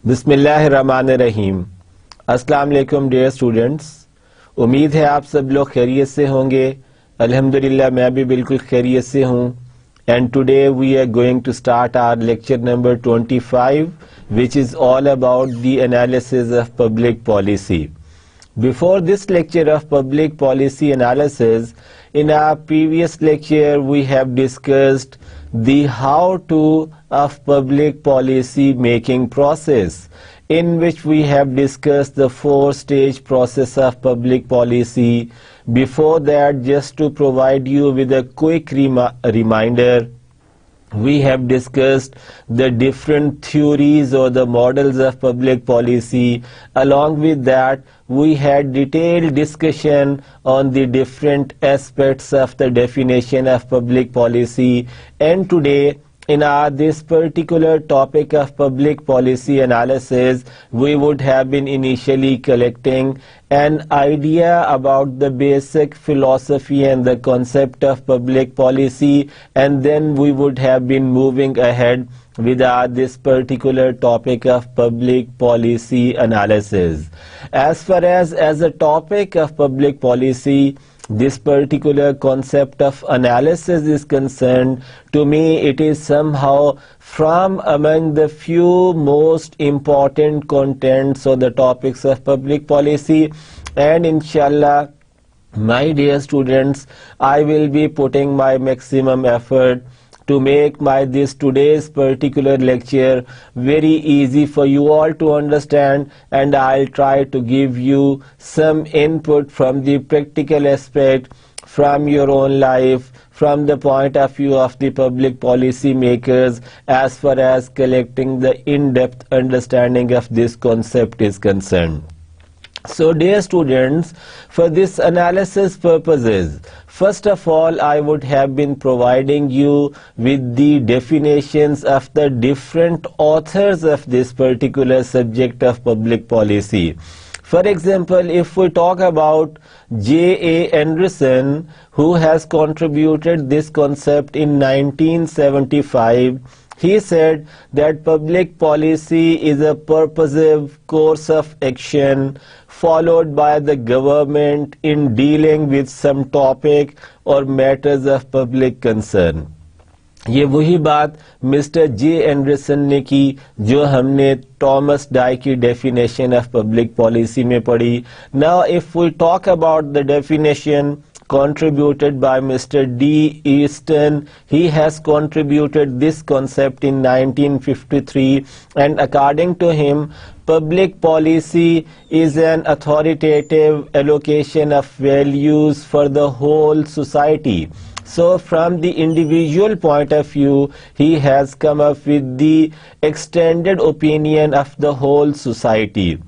बिस्मिल्लाहिर्रहमानिर्रहीम। अस्सलाम वालेकुम डियर स्टूडेंट्स, उम्मीद है आप सब लोग खैरियत से होंगे। अल्हम्दुलिल्लाह मैं भी बिल्कुल खैरियत से हूँ। And today we are going to start our lecture number 25 which is all about the analysis of public policy. Before this lecture of public policy analysis, in our previous lecture we have discussed the how to of public policy making process, in which we have discussed the 4-stage process of public policy. Before that, just to provide you with a quick reminder, we have discussed the different theories or the models of public policy. Along with that, we had detailed discussion on the different aspects of the definition of public policy. And today, in this particular topic of public policy analysis, we would have been initially collecting an idea about the basic philosophy and the concept of public policy, and then we would have been moving ahead with this particular topic of public policy analysis. As far as a topic of public policy, this particular concept of analysis is concerned, to me it is somehow from among the few most important contents or the topics of public policy. And inshallah, my dear students, I will be putting my maximum effort to make this today's particular lecture very easy for you all to understand, and I'll try to give you some input from the practical aspect, from your own life, from the point of view of the public policy makers, as far as collecting the in-depth understanding of this concept is concerned. So dear students, for this analysis purposes, first of all, I would have been providing you with the definitions of the different authors of this particular subject of public policy. For example, if we talk about J.A. Anderson, who has contributed this concept in 1975, he said that public policy is a purposive course of action followed by the government in dealing with some topic or matters of public concern. ये वही बात mister J Anderson ने की जो हमने Thomas Dye की definition of public policy में पढ़ी. Now if we talk about the definition contributed by Mr. D. Easton, he has contributed this concept in 1953, and according to him, public policy is an authoritative allocation of values for the whole society. So from the individual point of view, he has come up with the extended opinion of the whole society.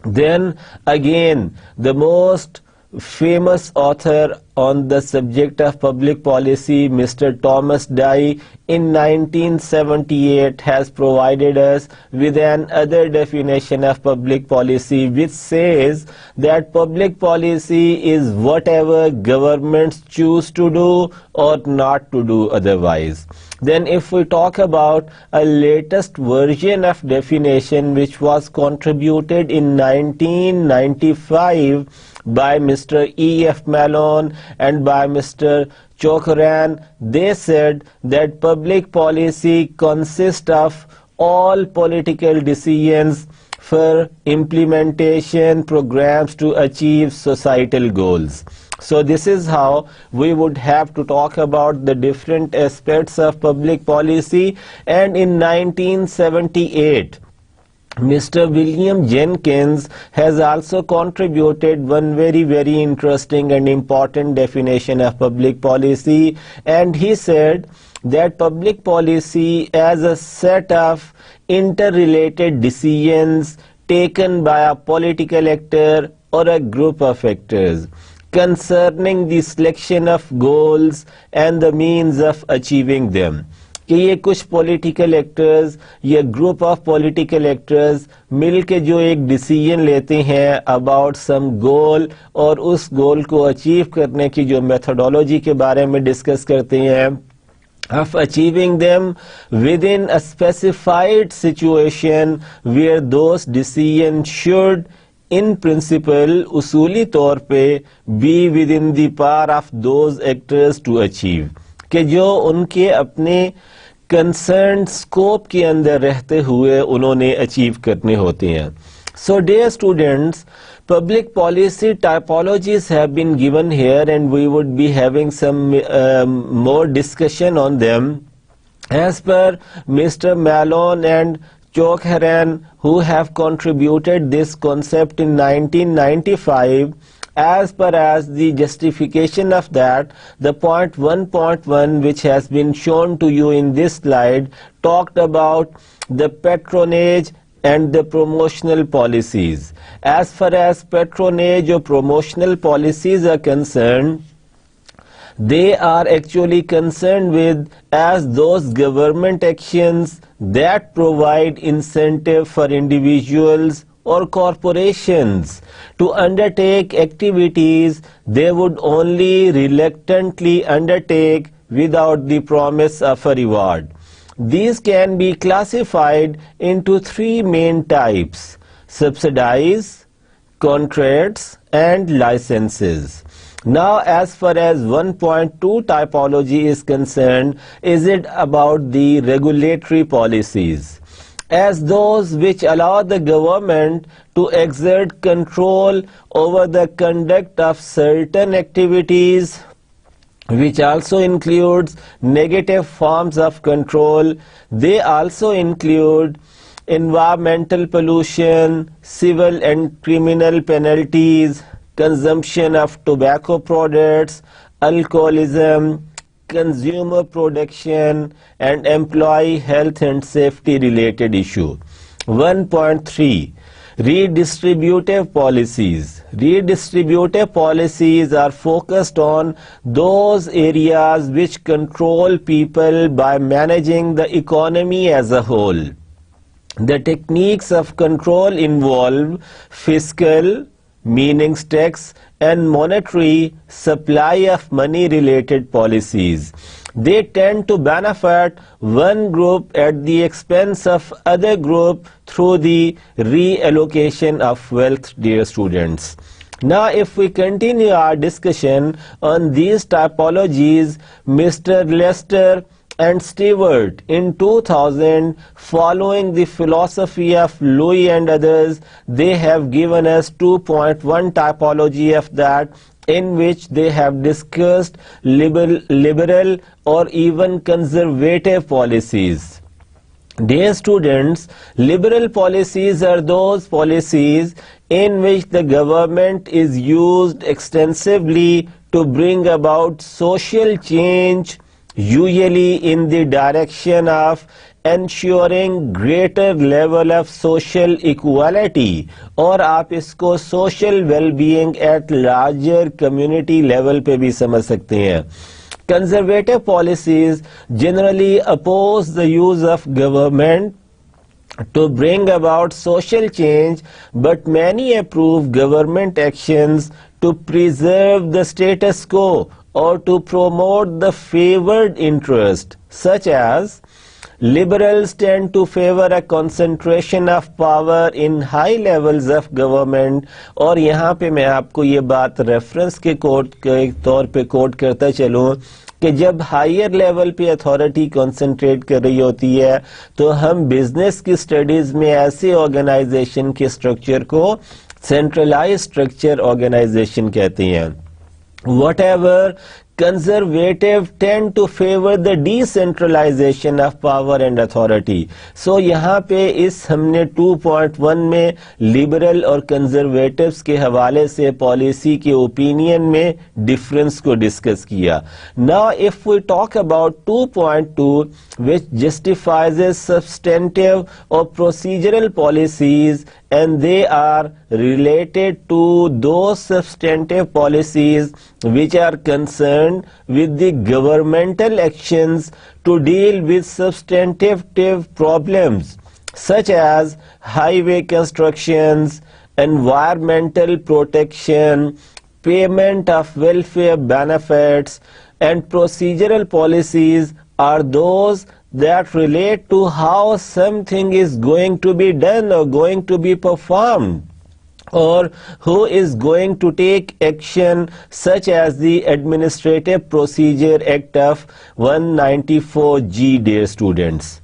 Then again, the most famous author on the subject of public policy, Mr. Thomas Dye, in 1978 has provided us with another definition of public policy, which says that public policy is whatever governments choose to do or not to do otherwise. Then if we talk about a latest version of definition which was contributed in 1995 by Mr. E.F. Malone and by Mr. Chokaran, they said that public policy consists of all political decisions for implementation programs to achieve societal goals. So this is how we would have to talk about the different aspects of public policy. And in 1978, Mr. William Jenkins has also contributed one very interesting and important definition of public policy, and he said that public policy as a set of interrelated decisions taken by a political actor or a group of actors concerning the selection of goals and the means of achieving them. कि ये कुछ political actors या group of political actors मिल के जो एक decision लेते हैं about some गोल और उस गोल को अचीव करने की जो मेथोडोलॉजी के बारे में डिस्कस करते हैं of achieving them within a specified situation where those decisions should in principle उसूली तौर पे be within the power of those actors to achieve कि जो उनके अपने concerned scope के अंदर रहते हुए उन्होंने achieve करने होते हैं. So dear students, public policy typologies have been given here and we would be having some more discussion on them. As per Mr. Malone and Chokharan, who have contributed this concept in 1995, as per as the justification of that, the point 1.1 which has been shown to you in this slide talked about the patronage and the promotional policies. As far as patronage or promotional policies are concerned, they are actually concerned with as those government actions that provide incentive for individuals or corporations to undertake activities they would only reluctantly undertake without the promise of a reward. These can be classified into three main types: subsidies, contracts, and licenses. Now, as far as 1.2 typology is concerned, is it about the regulatory policies, as those which allow the government to exert control over the conduct of certain activities, which also includes negative forms of control. They also include environmental pollution, civil and criminal penalties, consumption of tobacco products, alcoholism, consumer protection, and employee health and safety related issue. 1.3 Redistributive policies. Redistributive policies are focused on those areas which control people by managing the economy as a whole. The techniques of control involve fiscal, meaning tax, and monetary, supply of money related policies. They tend to benefit one group at the expense of other group through the reallocation of wealth, dear students. Now, if we continue our discussion on these typologies, Mr. Lester and Stewart in 2000, following the philosophy of Louis and others, they have given us 2.1 typology of that, in which they have discussed liberal or even conservative policies. Dear students, liberal policies are those policies in which the government is used extensively to bring about social change, usually in the direction of ensuring greater level of social equality, और आप इसको social well-being at larger community level पे भी समझ सकते हैं. Conservative policies generally oppose the use of government to bring about social change, but many approve government actions to preserve the status quo or to promote the favored interest, such as liberals tend to favor a concentration of power in high levels of government. और यहाँ पे मैं आपको ये बात reference के code के तौर पे कोड करता चलूँ कि जब हायर लेवल पे अथॉरिटी कंसंट्रेट कर रही होती है तो हम बिजनेस की स्टडीज में ऐसे ऑर्गेनाइजेशन के स्ट्रक्चर को सेंट्रलाइज्ड स्ट्रक्चर ऑर्गेनाइजेशन कहते हैं. Whatever conservative tend to favor the decentralization of power and authority. So यहाँ पे इस हमने 2.1 में लिबरल और कंजर्वेटिव्स के हवाले से पॉलिसी के ओपिनियन में डिफरेंस को डिस्कस किया. Now if we talk about 2.2 which justifies substantive or procedural policies, and they are related to those substantive policies which are concerned with the governmental actions to deal with substantive problems such as highway constructions, environmental protection, payment of welfare benefits, and procedural policies are those that relate to how something is going to be done or going to be performed, or who is going to take action, such as the Administrative Procedure Act of 194G, dear students.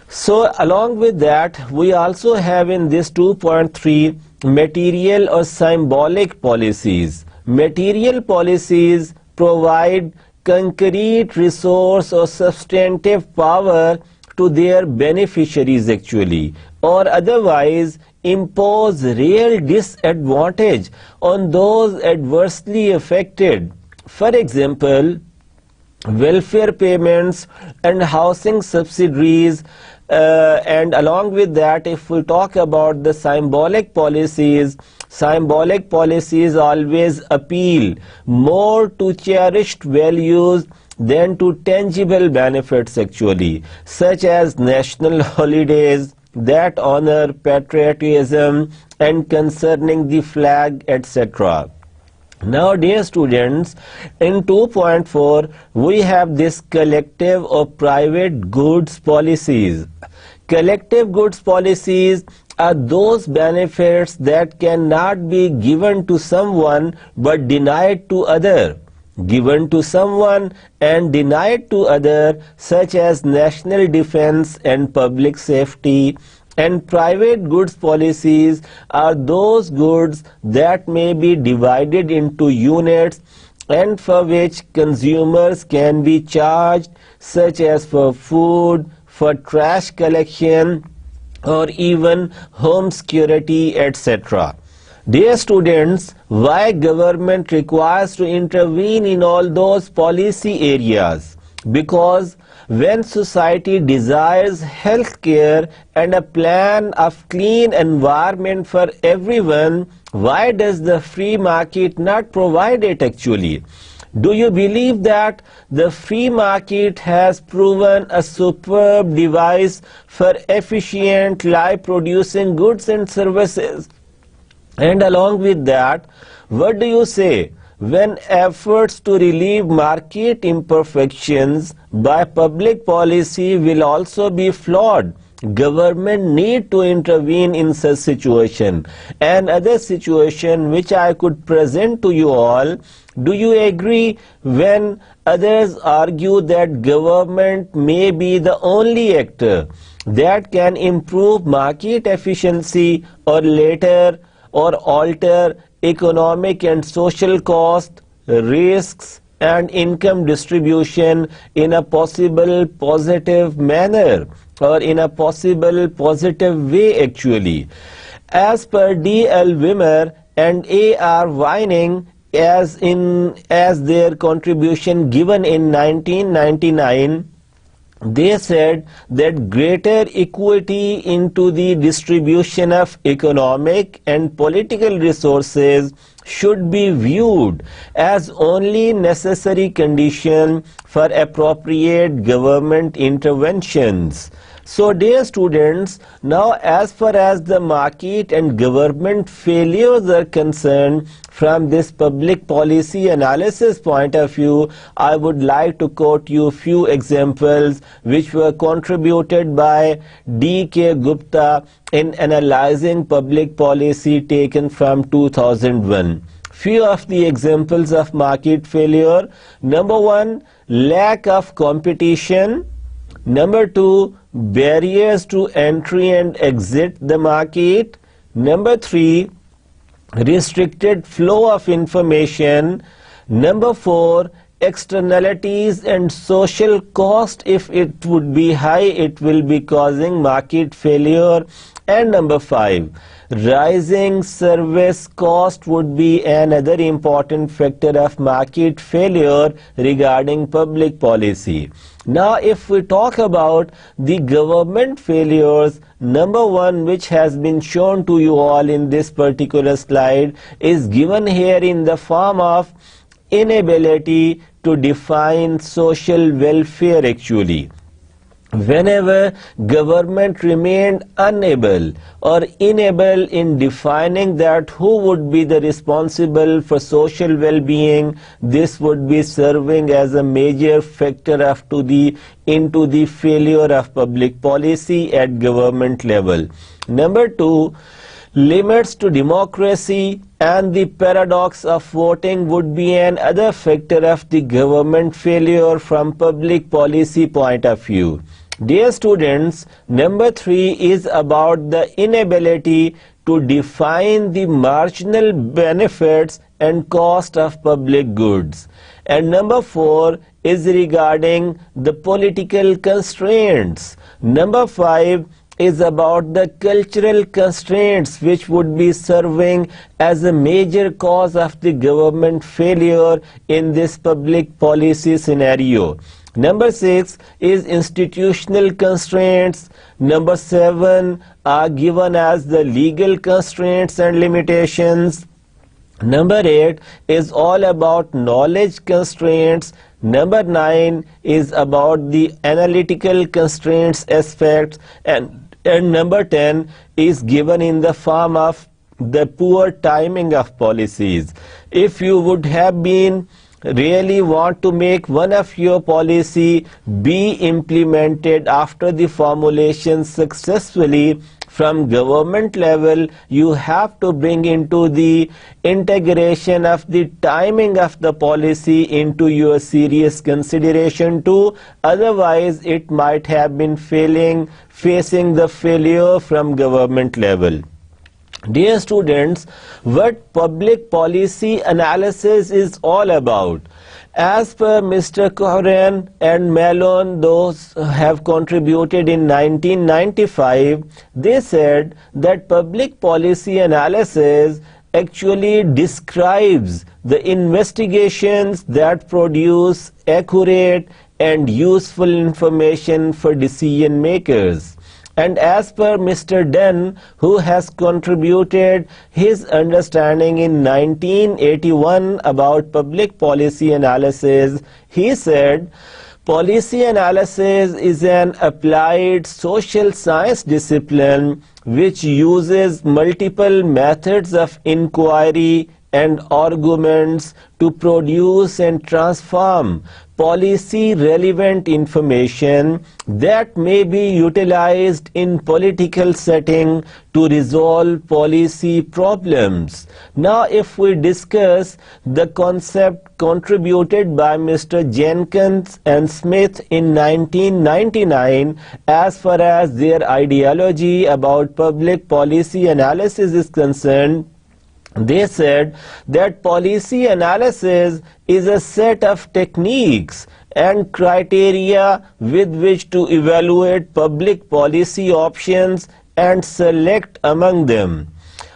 So along with that, we also have in this 2.3 material or symbolic policies. Material policies provide concrete resource or substantive power to their beneficiaries actually, or otherwise impose real disadvantage on those adversely affected. For example, welfare payments and housing subsidies, and along with that, if we talk about the symbolic policies always appeal more to cherished values than to tangible benefits actually, such as national holidays that honor patriotism and concerning the flag, etc. Now dear students, in 2.4 we have this collective or private goods policies. Collective goods policies are those benefits that cannot be given to someone but denied to other. Given to someone and denied to other, such as national defense and public safety. And private goods policies are those goods that may be divided into units and for which consumers can be charged, such as for food, for trash collection, or even home security, etc. Dear students, why government requires to intervene in all those policy areas? Because when society desires health care and a plan of clean environment for everyone, why does the free market not provide it actually? Do you believe that the free market has proven a superb device for efficient life-producing goods and services? And along with that, what do you say when efforts to relieve market imperfections by public policy will also be flawed? Government need to intervene in such situation. And other situation which I could present to you all, do you agree when others argue that government may be the only actor that can improve market efficiency or later or alter economic and social cost, risks and income distribution in a possible positive manner or in a possible positive way actually? As per D.L. Wimmer and A.R. Vining, as their contribution given in 1999, they said that greater equity into the distribution of economic and political resources should be viewed as only necessary condition for appropriate government interventions. So dear students, now as far as the market and government failures are concerned, from this public policy analysis point of view, I would like to quote you few examples which were contributed by D.K. Gupta in analyzing public policy taken from 2001. Few of the examples of market failure. Number 1, lack of competition. Number 2, barriers to entry and exit the market. Number 3, restricted flow of information. Number 4, externalities and social cost. If it would be high, it will be causing market failure. And number 5, rising service cost would be another important factor of market failure regarding public policy. Now if we talk about the government failures, number 1, which has been shown to you all in this particular slide, is given here in the form of inability to define social welfare. Actually, whenever government remained unable or unable in defining that who would be the responsible for social well-being, this would be serving as a major factor into the failure of public policy at government level. Number 2, limits to democracy and the paradox of voting would be another factor of the government failure from public policy point of view. Dear students, number 3 is about the inability to define the marginal benefits and cost of public goods. And number 4 is regarding the political constraints. Number 5 is about the cultural constraints, which would be serving as a major cause of the government failure in this public policy scenario. Number 6 is institutional constraints. Number 7 are given as the legal constraints and limitations. Number 8 is all about knowledge constraints. Number 9 is about the analytical constraints aspects, and number 10 is given in the form of the poor timing of policies. If you would have been really want to make one of your policy be implemented after the formulation successfully from government level, you have to bring into the integration of the timing of the policy into your serious consideration too. Otherwise it might have been facing the failure from government level. Dear students, what public policy analysis is all about? As per Mr. Cohen and Mellon, those have contributed in 1995, they said that public policy analysis actually describes the investigations that produce accurate and useful information for decision makers. And as per Mr. Dunn, who has contributed his understanding in 1981 about public policy analysis, he said, policy analysis is an applied social science discipline which uses multiple methods of inquiry and arguments to produce and transform policy relevant information that may be utilized in political setting to resolve policy problems. Now if we discuss the concept contributed by Mr. Jenkins and Smith in 1999 as far as their ideology about public policy analysis is concerned, they said that policy analysis is a set of techniques and criteria with which to evaluate public policy options and select among them.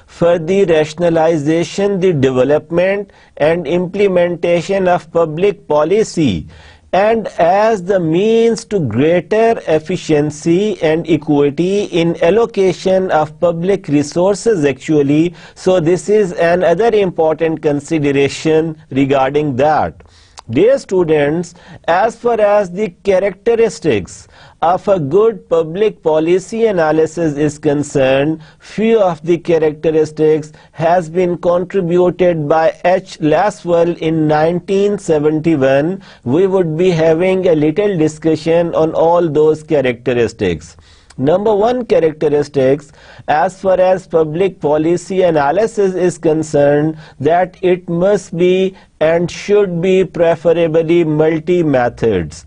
For the rationalization, the development and implementation of public policy, and as the means to greater efficiency and equity in allocation of public resources actually. So this is another important consideration regarding that. Dear students, as far as the characteristics of a good public policy analysis is concerned, few of the characteristics has been contributed by H. Laswell in 1971. We would be having a little discussion on all those characteristics. Number 1 characteristics as far as public policy analysis is concerned, that it must be and should be preferably multi-methods.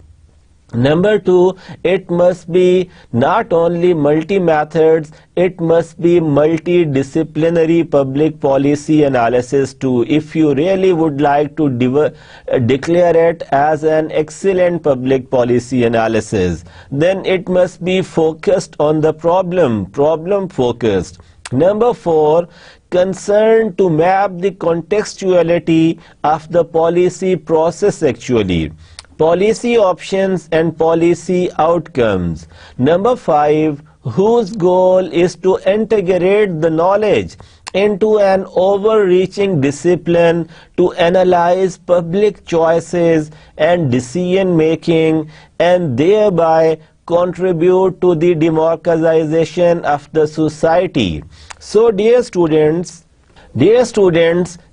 Number two, it must be not only multi-methods, it must be multidisciplinary public policy analysis too. If you really would like to declare it as an excellent public policy analysis, then it must be focused on the problem focused. Number four, concerned to map the contextuality of the policy process actually. Policy options and policy outcomes. Number five, whose goal is to integrate the knowledge into an overreaching discipline to analyze public choices and decision making and thereby contribute to the democratization of the society. So dear students,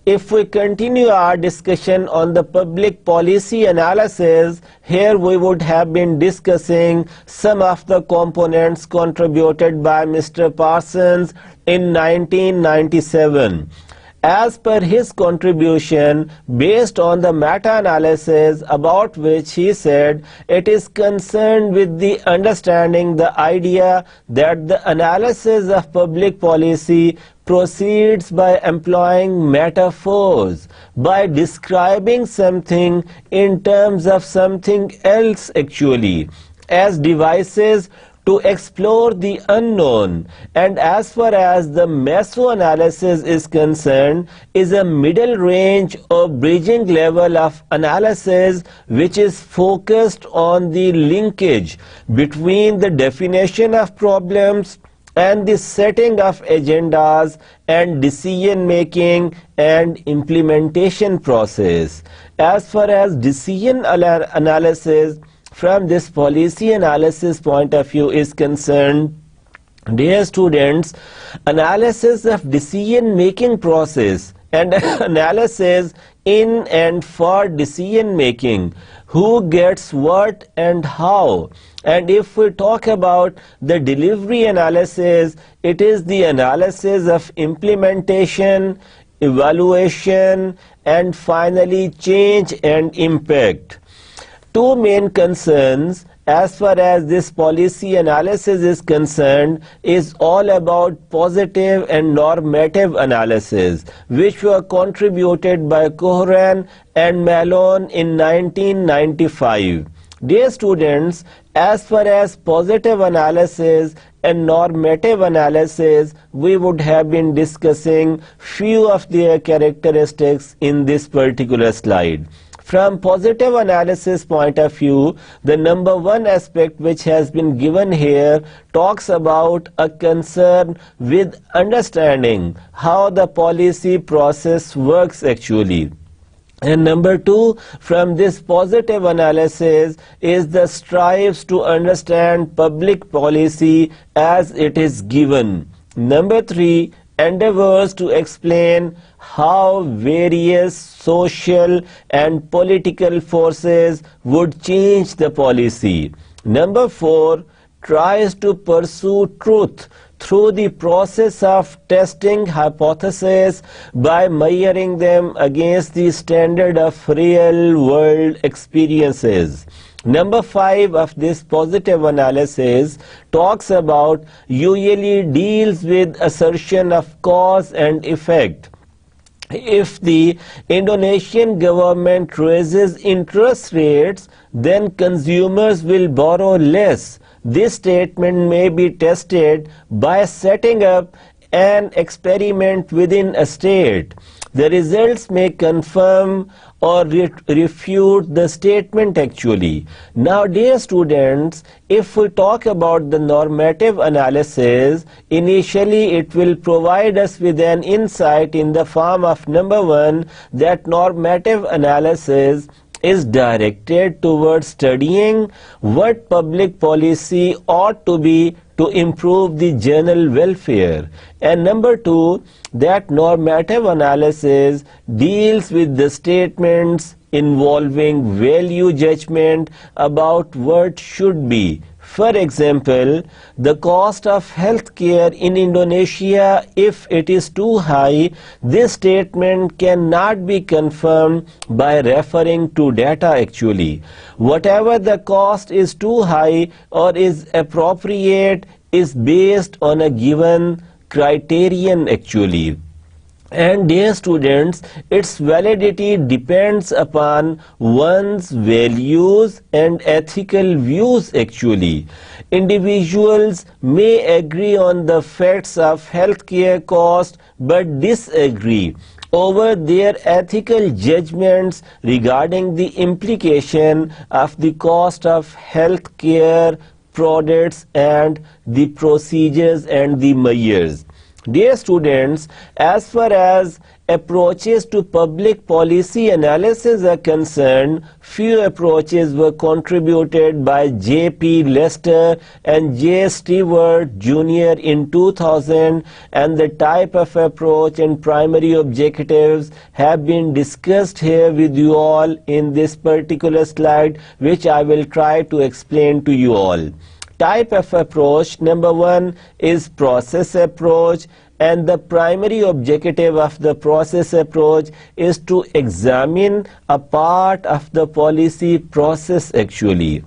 if we continue our discussion on the public policy analysis, here we would have been discussing some of the components contributed by Mr. Parsons in 1997. As per his contribution, based on the meta-analysis about which he said, it is concerned with the understanding the idea that the analysis of public policy proceeds by employing metaphors, by describing something in terms of something else actually, as devices to explore the unknown. And as far as the meso-analysis is concerned, is a middle range or bridging level of analysis which is focused on the linkage between the definition of problems and the setting of agendas and decision making and implementation process. As far as decision analysis from this policy analysis point of view is concerned, dear students, analysis of decision making process and analysis in and for decision making, who gets what and how. And if we talk about the delivery analysis, it is the analysis of implementation, evaluation, and finally change and impact. Two main concerns as far as this policy analysis is concerned is all about positive and normative analysis, which were contributed by Cohen and Malone in 1995. Dear students, as far as positive analysis and normative analysis, we would have been discussing few of their characteristics in this particular slide. From positive analysis point of view, the number one aspect which has been given here talks about a concern with understanding how the policy process works actually. And number two, from this positive analysis is the strives to understand public policy as it is given. Number three, endeavors to explain how various social and political forces would change the policy. Number four, tries to pursue truth through the process of testing hypotheses by measuring them against the standard of real world experiences. Number five of this positive analysis talks about, usually deals with assertion of cause and effect. If the Indonesian government raises interest rates, then consumers will borrow less. This statement may be tested by setting up an experiment within a state. The results may confirm or refute the statement actually. Now dear students, if we talk about the normative analysis, initially it will provide us with an insight in the form of number one, that normative analysis is directed towards studying what public policy ought to be to improve the general welfare. And number two, that normative analysis deals with the statements involving value judgment about what should be For example, the cost of healthcare in Indonesia, if it is too high, this statement cannot be confirmed by referring to data actually. Whatever the cost is too high or is appropriate is based on a given criterion actually. And dear students, its validity depends upon one's values and ethical views actually. Individuals may agree on the facts of healthcare cost but disagree over their ethical judgments regarding the implication of the cost of healthcare products and the procedures and the measures. Dear students, as far as approaches to public policy analysis are concerned, few approaches were contributed by J.P. Lester and J. Stewart Jr. in 2000, and the type of approach and primary objectives have been discussed here with you all in this particular slide, which I will try to explain to you all. Type of approach, number one is process approach, and the primary objective of the process approach is to examine a part of the policy process actually.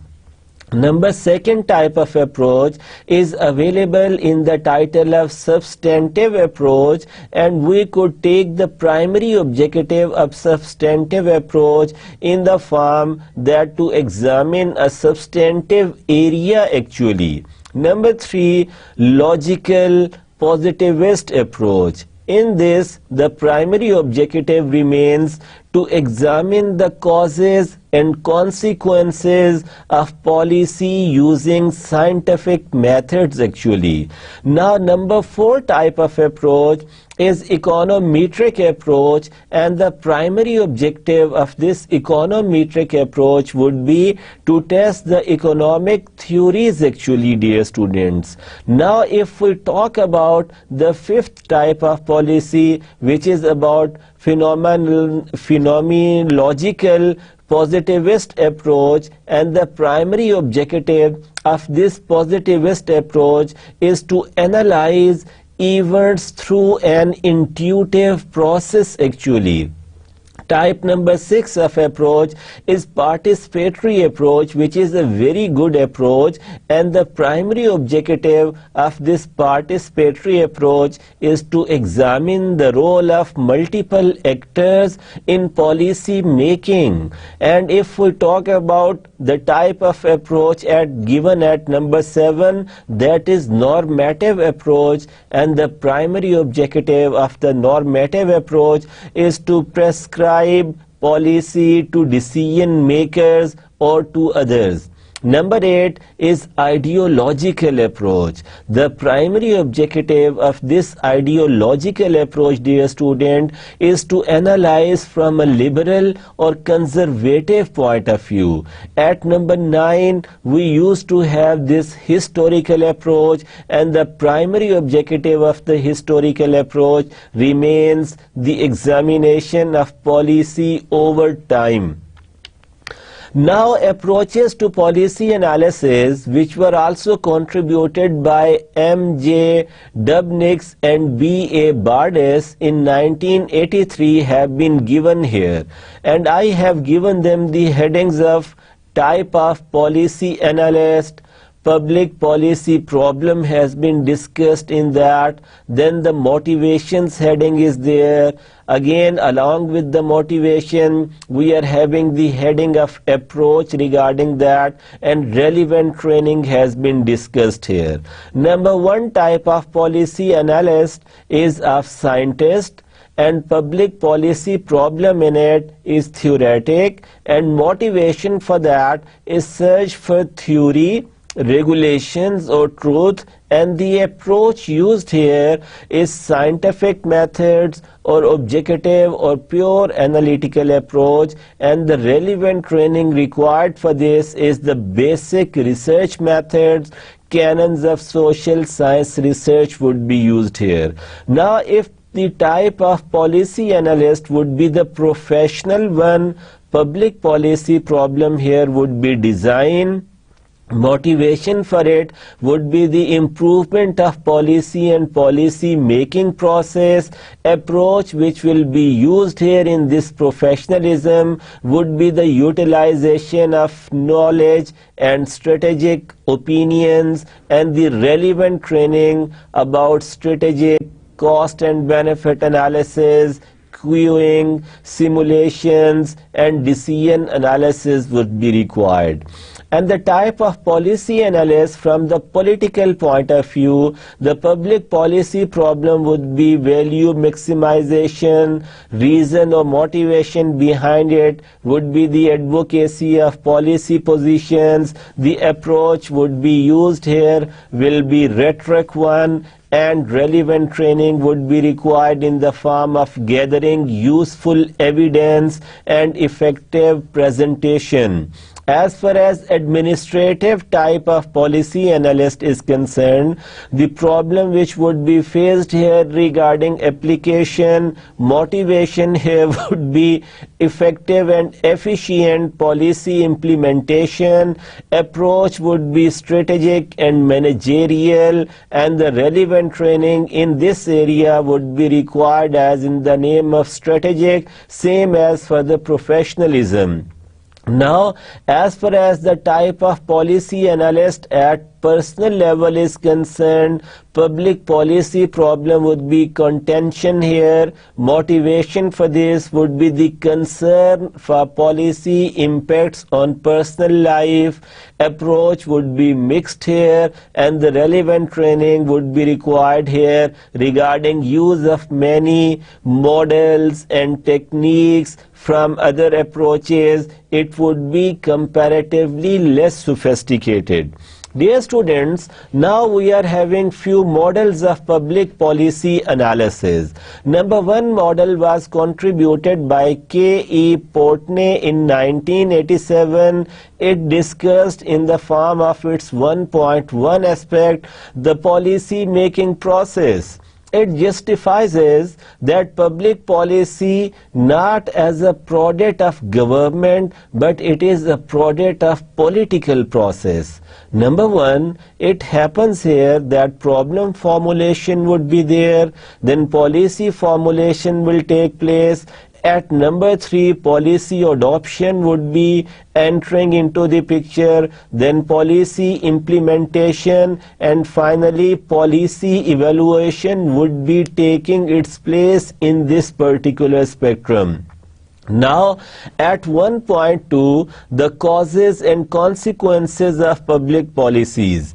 Number second type of approach is available in the title of substantive approach, and we could take the primary objective of substantive approach in the form that to examine a substantive area actually. Number three, logical positivist approach. In this, the primary objective remains to examine the causes and consequences of policy using scientific methods actually. Now, number four type of approach is econometric approach, and the primary objective of this econometric approach would be to test the economic theories actually, dear students. Now, if we talk about the fifth type of policy, which is about phenomenological positivist approach, and the primary objective of this positivist approach is to analyze events through an intuitive process actually. Type number 6 of approach is participatory approach, which is a very good approach, and the primary objective of this participatory approach is to examine the role of multiple actors in policy making. And if we talk about the type of approach given at number 7, that is normative approach, and the primary objective of the normative approach is to prescribe policy to decision makers or to others. Number 8 is ideological approach. The primary objective of this ideological approach, dear student, is to analyze from a liberal or conservative point of view. At number 9, we used to have this historical approach, and the primary objective of the historical approach remains the examination of policy over time. Now, approaches to policy analysis, which were also contributed by M.J. Dubnix and B.A. Bardess in 1983, have been given here, and I have given them the headings of type of policy analyst. Public policy problem has been discussed in that. Then the motivations heading is there. Again, along with the motivation, we are having the heading of approach regarding that, and relevant training has been discussed here. Number 1 type of policy analyst is of scientist, and public policy problem in it is theoretic, and motivation for that is search for theory, regulations or truth, and the approach used here is scientific methods or objective or pure analytical approach, and the relevant training required for this is the basic research methods. Canons of social science research would be used here. Now, if the type of policy analyst would be the professional one, public policy problem here would be design, Motivation for it would be the improvement of policy and policy making process. Approach which will be used here in this professionalism would be the utilization of knowledge and strategic opinions and the relevant training about strategic cost and benefit analysis, queuing, simulations and decision analysis would be required. And the type of policy analysis from the political point of view, the public policy problem would be value maximization. Reason or motivation behind it would be the advocacy of policy positions. The approach would be used here will be rhetoric one, and relevant training would be required in the form of gathering useful evidence and effective presentation. As far as administrative type of policy analyst is concerned, the problem which would be faced here regarding application, motivation here would be effective and efficient policy implementation. Approach would be strategic and managerial, and the relevant training in this area would be required as in the name of strategic, same as for the professionalism. Now, as far as the type of policy analyst at personal level is concerned, public policy problem would be contention here. Motivation for this would be the concern for policy impacts on personal life. Approach would be mixed here, and the relevant training would be required here regarding use of many models and techniques from other approaches. It would be comparatively less sophisticated. Dear students, now we are having few models of public policy analysis. Number one model was contributed by K.E. Portney in 1987. It discussed in the form of its 1.1 aspect the policy making process. It justifies that public policy not as a product of government, but it is a product of political process. Number one, it happens here that problem formulation would be there, then policy formulation will take place. At number 3, policy adoption would be entering into the picture, then policy implementation, and finally policy evaluation would be taking its place in this particular spectrum. Now, at 1.2, the causes and consequences of public policies.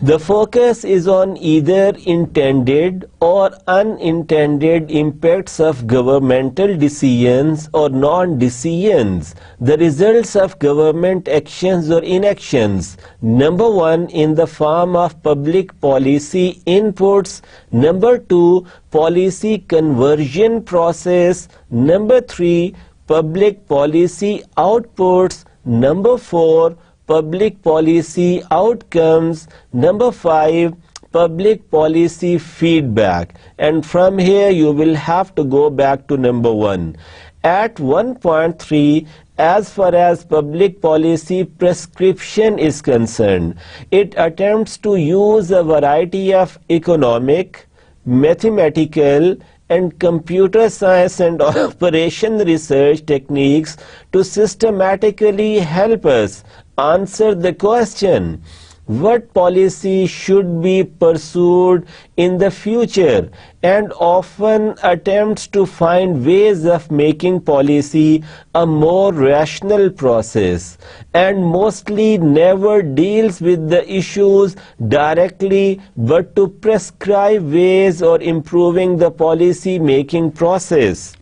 The focus is on either intended or unintended impacts of governmental decisions or non-decisions, the results of government actions or inactions. Number 1, in the form of public policy inputs. Number 2, policy conversion process. Number 3, public policy outputs. Number 4, public policy outcomes. Number 5, public policy feedback. And from here you will have to go back to number 1. At 1.3, as far as public policy prescription is concerned, it attempts to use a variety of economic, mathematical, and computer science and operation research techniques to systematically help us answer the question, what policy should be pursued in the future, and often attempts to find ways of making policy a more rational process, and mostly never deals with the issues directly but to prescribe ways or improving the policy making process.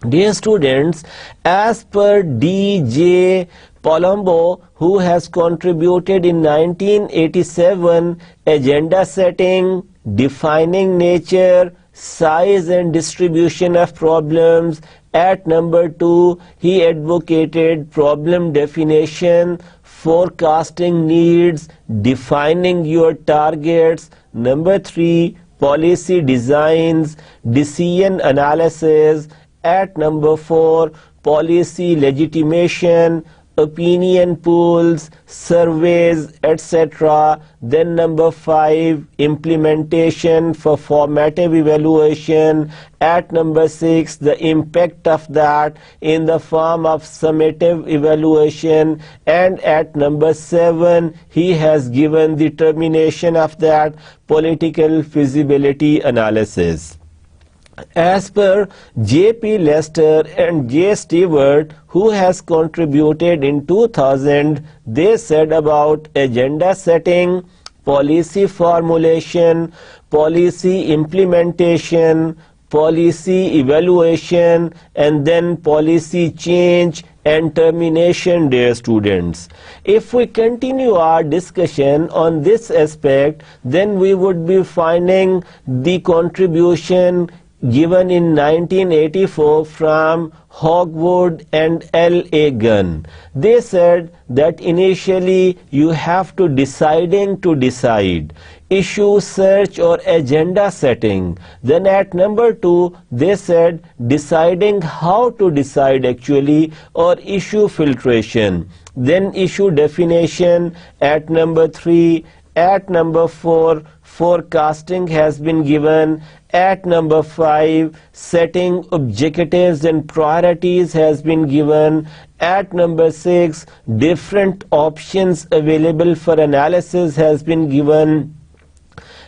Dear students, as per D.J. Palumbo, who has contributed in 1987, agenda setting, defining nature, size and distribution of problems. At number 2, he advocated problem definition, forecasting needs, defining your targets. Number 3, policy designs, decision analysis. At number 4, policy legitimation, opinion polls, surveys, etc. Then number 5, implementation for formative evaluation. At number 6, the impact of that in the form of summative evaluation. And at number 7, he has given the termination of that political feasibility analysis. As per J.P. Lester and J. Stewart, who has contributed in 2000, they said about agenda setting, policy formulation, policy implementation, policy evaluation, and then policy change and termination, dear students. If we continue our discussion on this aspect, then we would be finding the contribution given in 1984 from Hogwood and L.A. Gunn. They said that initially you have to decide, issue search or agenda setting. Then at number 2, they said deciding how to decide actually, or issue filtration. Then issue definition at number 3. At number 4, forecasting has been given. At number 5, setting objectives and priorities has been given. At number 6, different options available for analysis has been given.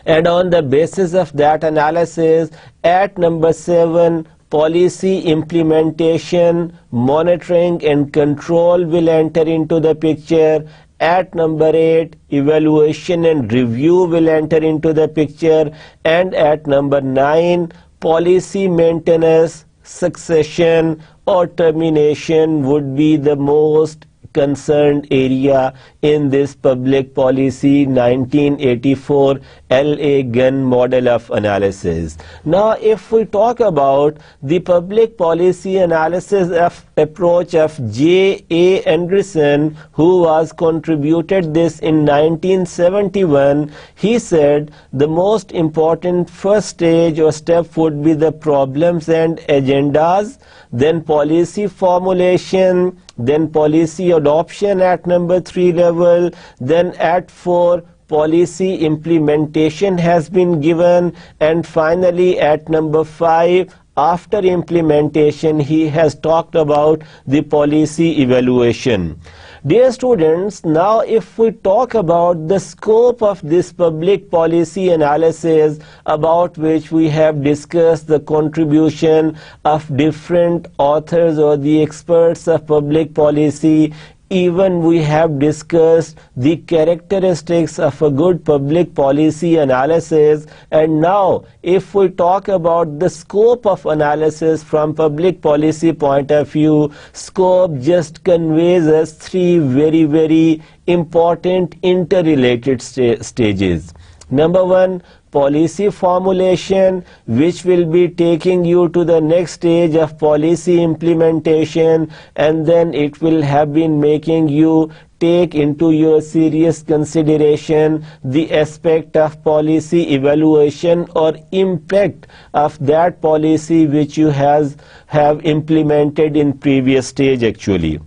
And on the basis of that analysis, at number 7, policy implementation, monitoring and control will enter into the picture. At number 8, evaluation and review will enter into the picture. And at number 9, policy maintenance, succession or termination would be the most concerned area in this public policy 1984 L.A. Gunn model of analysis. Now, if we talk about the public policy analysis approach of J.A. Anderson, who was contributed this in 1971, he said the most important first stage or step would be the problems and agendas, then policy formulation, then policy adoption at number 3 level, then at 4, policy implementation has been given, and finally at number 5, after implementation, he has talked about the policy evaluation. Dear students, now if we talk about the scope of this public policy analysis, about which we have discussed the contribution of different authors or the experts of public policy, even we have discussed the characteristics of a good public policy analysis. And now if we talk about the scope of analysis from public policy point of view, scope just conveys us 3 very important interrelated stages. Number 1, policy formulation, which will be taking you to the next stage of policy implementation, and then it will have been making you take into your serious consideration the aspect of policy evaluation or impact of that policy which you have implemented in previous stage actually.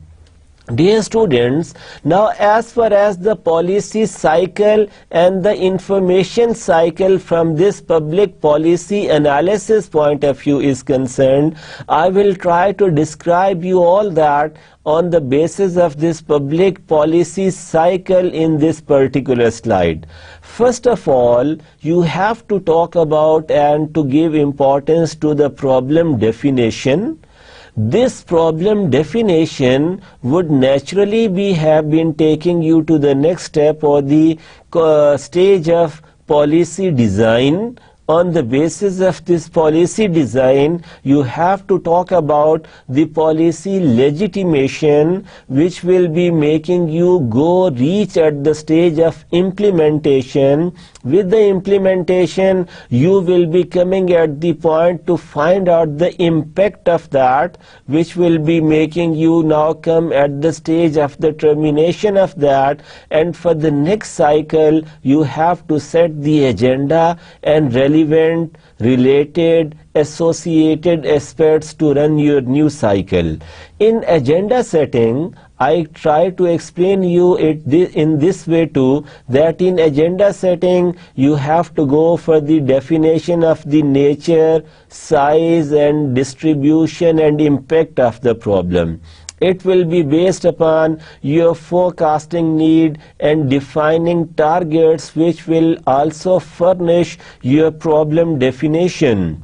Dear students, now as far as the policy cycle and the information cycle from this public policy analysis point of view is concerned, I will try to describe you all that on the basis of this public policy cycle in this particular slide. First of all, you have to talk about and to give importance to the problem definition. This problem definition would naturally have been taking you to the next step or the stage of policy design. On the basis of this policy design, you have to talk about the policy legitimation, which will be making you reach at the stage of implementation. With the implementation, you will be coming at the point to find out the impact of that, which will be making you now come at the stage of the termination of that. And for the next cycle, you have to set the agenda and relevant related, associated aspects to run your news cycle. In agenda setting, I try to explain you it in this way too, that in agenda setting you have to go for the definition of the nature, size and distribution and impact of the problem. It will be based upon your forecasting need and defining targets, which will also furnish your problem definition.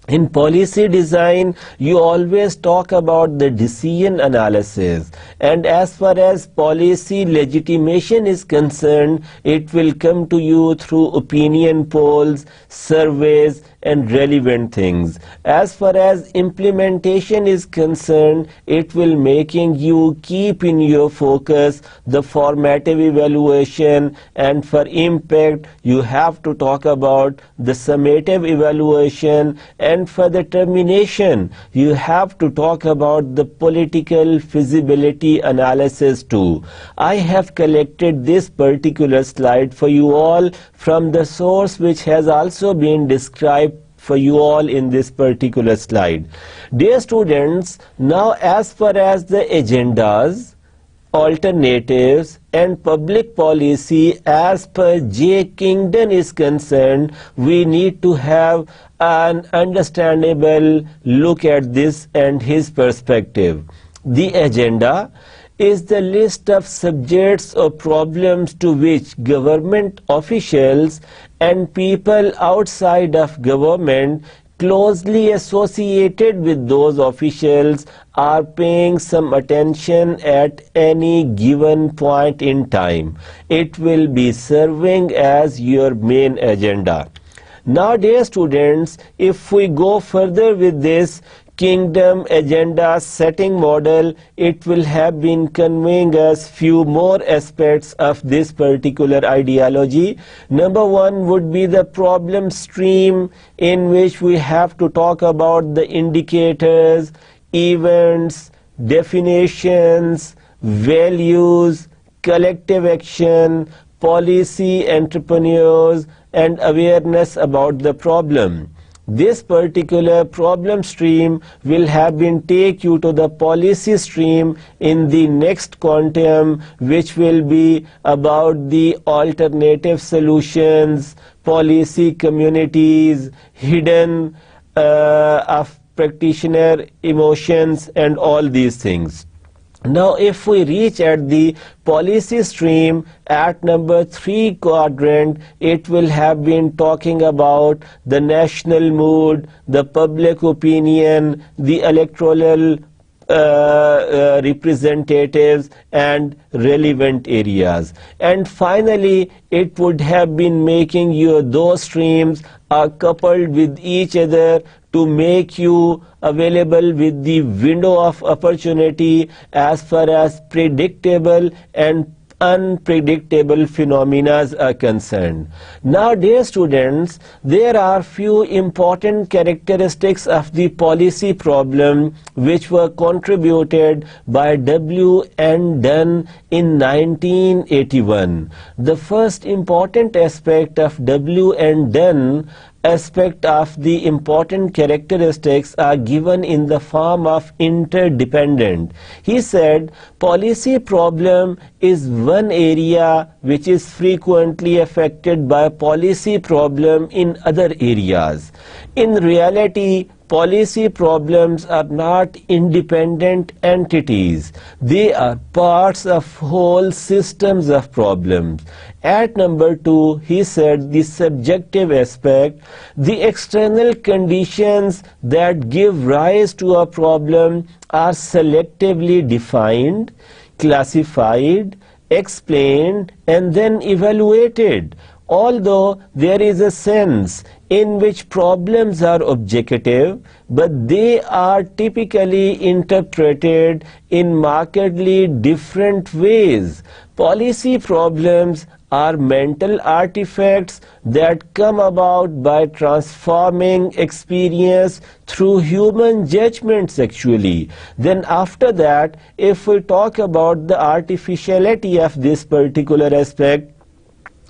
In policy design, you always talk about the decision analysis, and as far as policy legitimation is concerned, it will come to you through opinion polls, surveys and relevant things. As far as implementation is concerned, it will making you keep in your focus the formative evaluation, and for impact you have to talk about the summative evaluation, and for the termination you have to talk about the political feasibility analysis too. I have collected this particular slide for you all from the source which has also been described for you all in this particular slide. Dear students, now as far as the agendas, alternatives and public policy as per J. Kingdon is concerned, we need to have an understandable look at this and his perspective. The agenda is the list of subjects or problems to which government officials and people outside of government closely associated with those officials are paying some attention at any given point in time. It will be serving as your main agenda. Now, dear students, if we go further with this Kingdon agenda setting model, it will have been conveying us few more aspects of this particular ideology. Number one would be the problem stream, in which we have to talk about the indicators, events, definitions, values, collective action, policy, entrepreneurs and awareness about the problem. This particular problem stream will have been take you to the policy stream in the next quantum, which will be about the alternative solutions, policy communities, hidden of practitioner emotions and all these things. Now, if we reach at the policy stream at number 3 quadrant, it will have been talking about the national mood, the public opinion, the electoral representatives and relevant areas. And finally, it would have been making you those streams are coupled with each other to make you available with the window of opportunity as far as predictable and unpredictable phenomena are concerned. Now, dear students, there are few important characteristics of the policy problem which were contributed by W. N. Dunn in 1981. The first important aspect of W. N. Dunn aspect of the important characteristics are given in the form of interdependent. He said policy problem is one area which is frequently affected by policy problem in other areas. In reality, policy problems are not independent entities. They are parts of whole systems of problems. At number 2, he said the subjective aspect, the external conditions that give rise to a problem are selectively defined, classified, explained, and then evaluated. Although there is a sense in which problems are objective, but they are typically interpreted in markedly different ways. Policy problems are mental artifacts that come about by transforming experience through human judgments actually. Then after that, if we talk about the artificiality of this particular aspect,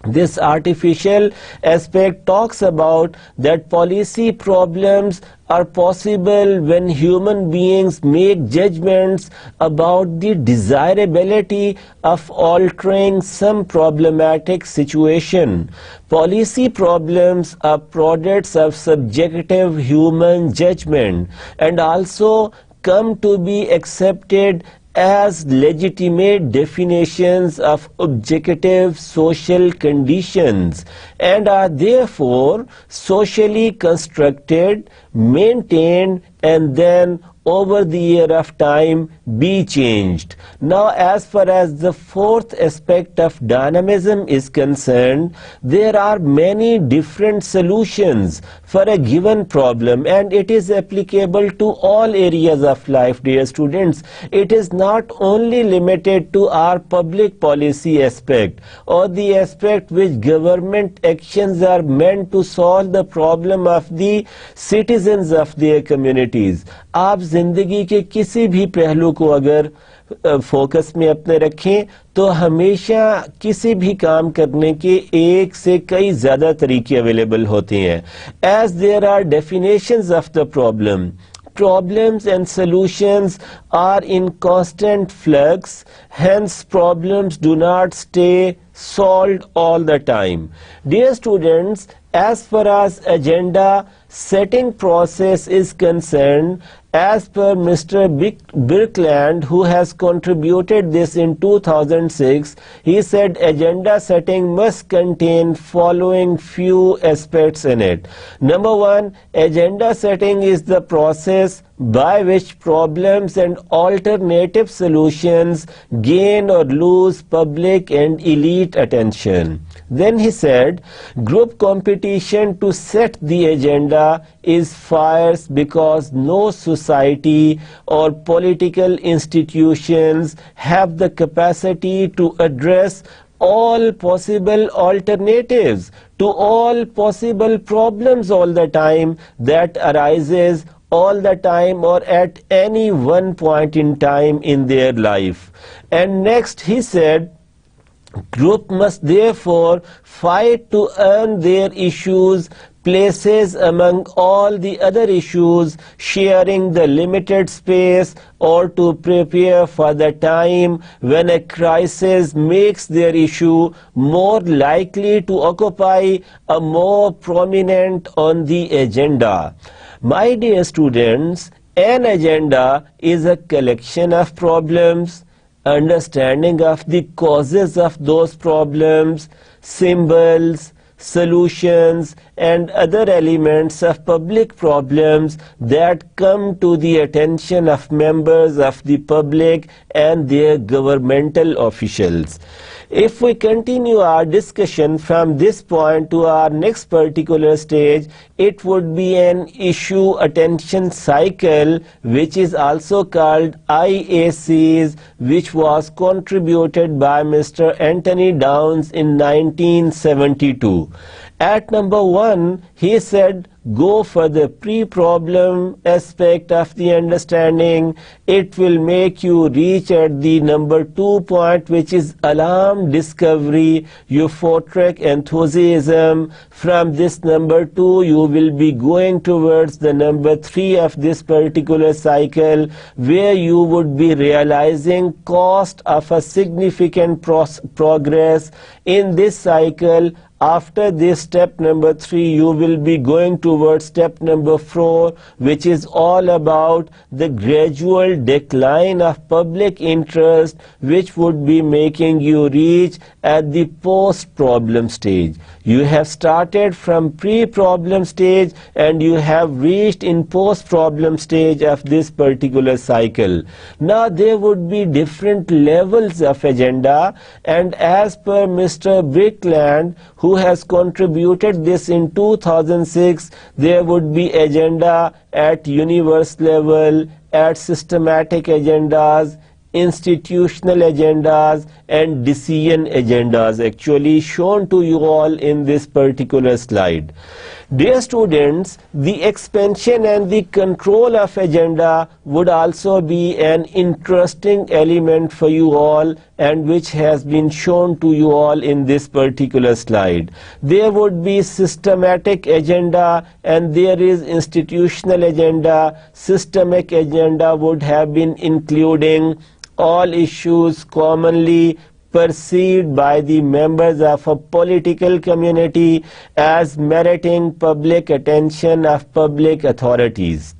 This artificial aspect talks about that policy problems are possible when human beings make judgments about the desirability of altering some problematic situation. Policy problems are products of subjective human judgment and also come to be accepted as legitimate definitions of objective social conditions and are therefore socially constructed, maintained, and then over the year of time be changed. Now, as far as the fourth aspect of dynamism is concerned, there are many different solutions for a given problem, and it is applicable to all areas of life, dear students. It is not only limited to our public policy aspect or the aspect which government actions are meant to solve the problem of the citizens of their communities. आप जिंदगी के किसी भी पहलू को अगर focus में अपने रखें तो हमेशा किसी भी काम करने के एक से कई ज्यादा तरीके अवेलेबल होते हैं. As there are definitions of the problem, problems and solutions are in constant flux, hence problems do not stay solved all the time. Dear students, as far as agenda setting process is concerned, as per Mr. Birkeland, who has contributed this in 2006, he said agenda setting must contain following few aspects in it. Number one, agenda setting is the process by which problems and alternative solutions gain or lose public and elite attention. Then he said, group competition to set the agenda is fierce because no society or political institutions have the capacity to address all possible alternatives to all possible problems all the time that arises all the time or at any one point in time in their life. And next he said, group must therefore fight to earn their issues places among all the other issues, sharing the limited space, or to prepare for the time when a crisis makes their issue more likely to occupy a more prominent on the agenda. My dear students, an agenda is a collection of problems, understanding of the causes of those problems, symbols, solutions, and other elements of public problems that come to the attention of members of the public and their governmental officials. If we continue our discussion from this point to our next particular stage, it would be an issue attention cycle, which is also called IACs, which was contributed by Mr. Anthony Downs in 1972. At number 1, he said, go for the pre-problem aspect of the understanding. It will make you reach at the number 2 point, which is alarm discovery, euphoric enthusiasm. From this number 2, you will be going towards the number 3 of this particular cycle, where you would be realizing cost of a significant progress in this cycle. After this step number 3, you will be going towards step number 4, which is all about the gradual decline of public interest, which would be making you reach at the post-problem stage. You have started from pre-problem stage and you have reached in post-problem stage of this particular cycle. Now there would be different levels of agenda, and as per Mr. Birkeland, who has contributed this in 2006, there would be agenda at universe level, at systematic agendas, institutional agendas, and decision agendas, actually shown to you all in this particular slide. Dear students, the expansion and the control of agenda would also be an interesting element for you all, and which has been shown to you all in this particular slide. There would be systematic agenda and there is institutional agenda. Systemic agenda would have been including all issues commonly perceived by the members of a political community as meriting public attention of public authorities.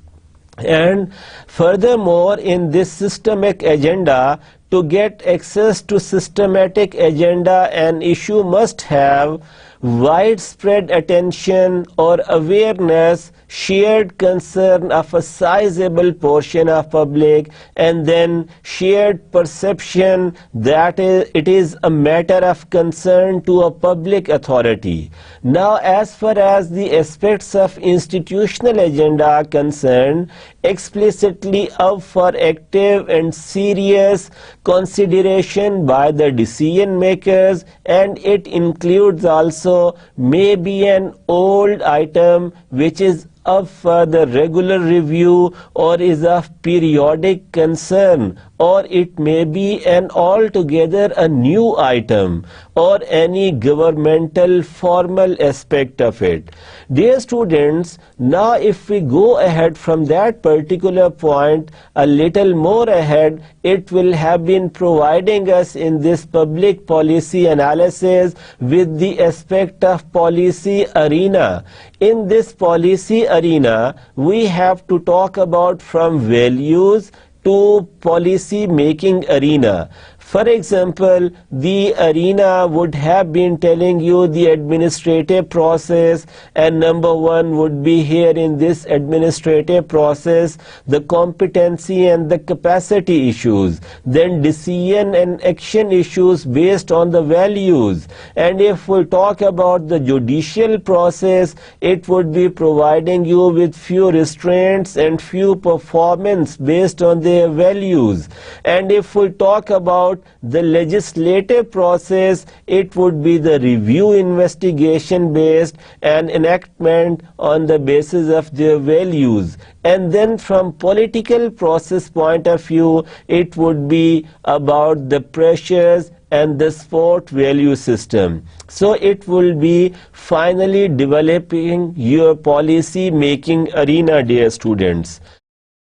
And furthermore, in this systemic agenda, to get access to systematic agenda, an issue must have widespread attention or awareness, shared concern of a sizable portion of public, and then shared perception that it is a matter of concern to a public authority. Now, as far as the aspects of institutional agenda are concerned, explicitly up for active and serious consideration by the decision makers, and it includes also maybe an old item which is up for the regular review or is of periodic concern, or it may be an altogether a new item or any governmental formal aspect of it. Dear students, now if we go ahead from that particular point a little more ahead, it will have been providing us in this public policy analysis with the aspect of policy arena. In this policy arena, we have to talk about from values to policy making arena. For example, the arena would have been telling you the administrative process, and number one would be here in this administrative process the competency and the capacity issues, then decision and action issues based on the values. And if we talk about the judicial process, it would be providing you with few restraints and few performance based on their values. And if we talk about the legislative process, it would be the review investigation based and enactment on the basis of their values. And then from political process point of view, it would be about the pressures and the support value system. So it will be finally developing your policy making arena, dear students.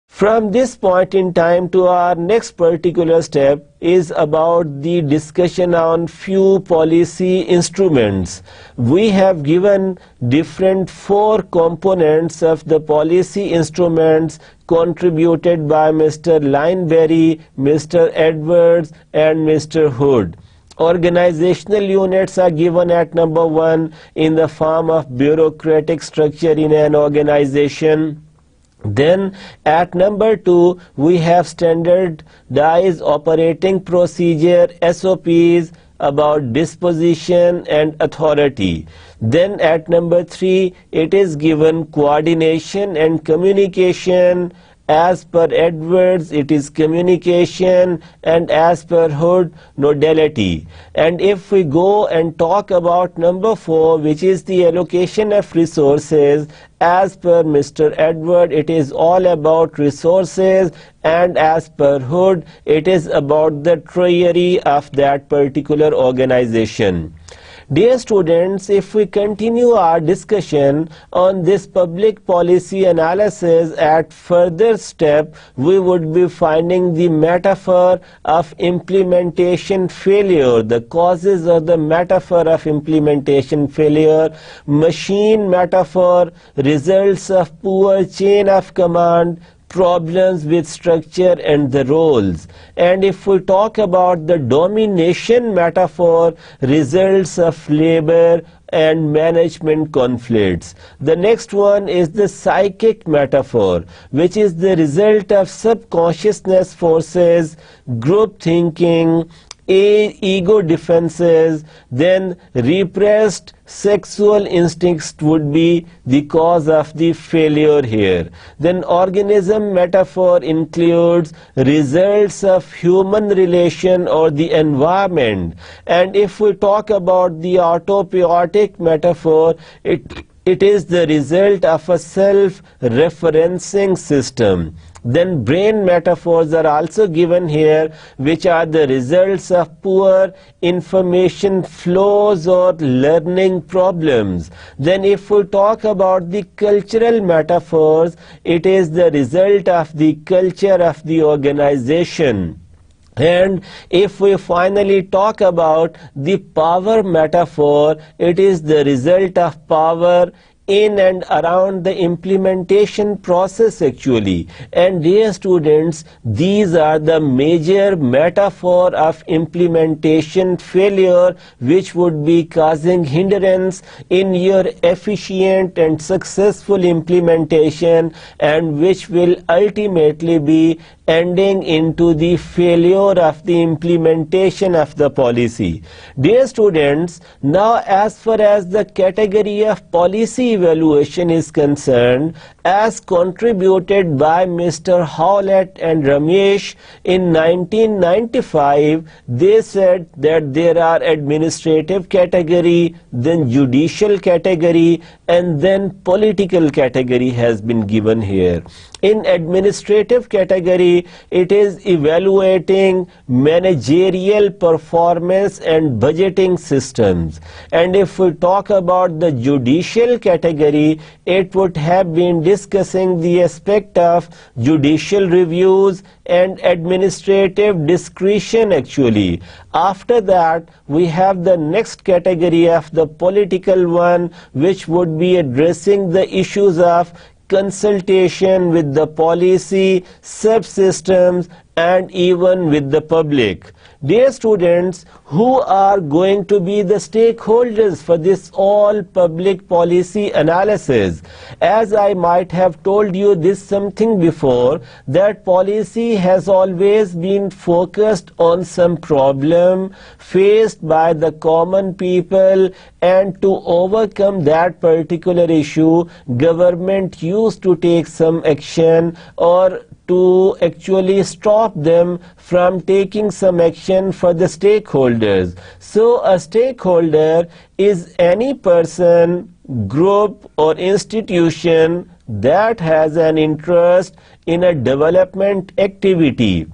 From this point in time to our next particular step is about the discussion on few policy instruments. We have given different 4 components of the policy instruments contributed by Mr. Lineberry, Mr. Edwards and Mr. Hood. Organizational units are given at number 1 in the form of bureaucratic structure in an organization. Then at number 2 we have standardized operating procedure SOPs about disposition and authority. Then at number 3 it is given coordination and communication. As per Edwards, it is communication, and as per Hood, nodality. And if we go and talk about number 4, which is the allocation of resources, as per Mr. Edward, it is all about resources, and as per Hood, it is about the treasury of that particular organization. Dear students, if we continue our discussion on this public policy analysis at further step, we would be finding the metaphor of implementation failure, the causes of the metaphor of implementation failure, machine metaphor, results of poor chain of command, problems with structure and the roles. And if we talk about the domination metaphor, results of labor and management conflicts. The next one is the psychic metaphor, which is the result of subconsciousness forces, group thinking, ego defenses, then repressed sexual instincts would be the cause of the failure here. Then organism metaphor includes results of human relation or the environment. And if we talk about the autopoietic metaphor, it it is the result of a self-referencing system. Then brain metaphors are also given here, which are the results of poor information flows or learning problems. Then if we talk about the cultural metaphors, it is the result of the culture of the organization. And if we finally talk about the power metaphor, it is the result of power in and around the implementation process actually. And dear students, these are the major metaphor of implementation failure which would be causing hindrance in your efficient and successful implementation, and which will ultimately be ending into the failure of the implementation of the policy. Dear students, now as far as the category of policy evaluation is concerned, as contributed by Mr. Howlett and Ramesh in 1995, they said that there are administrative category, then judicial category, and then political category has been given here. In administrative category, it is evaluating managerial performance and budgeting systems. And if we talk about the judicial category, it would have been discussing the aspect of judicial reviews and administrative discretion actually. After that, we have the next category of the political one, which would be addressing the issues of consultation with the policy, subsystems, and even with the public. Dear students, who are going to be the stakeholders for this all public policy analysis? As I might have told you this something before, that policy has always been focused on some problem faced by the common people, and to overcome that particular issue, government used to take some action or to actually stop them from taking some action for the stakeholders. So a stakeholder is any person, group, or institution that has an interest in a development activity,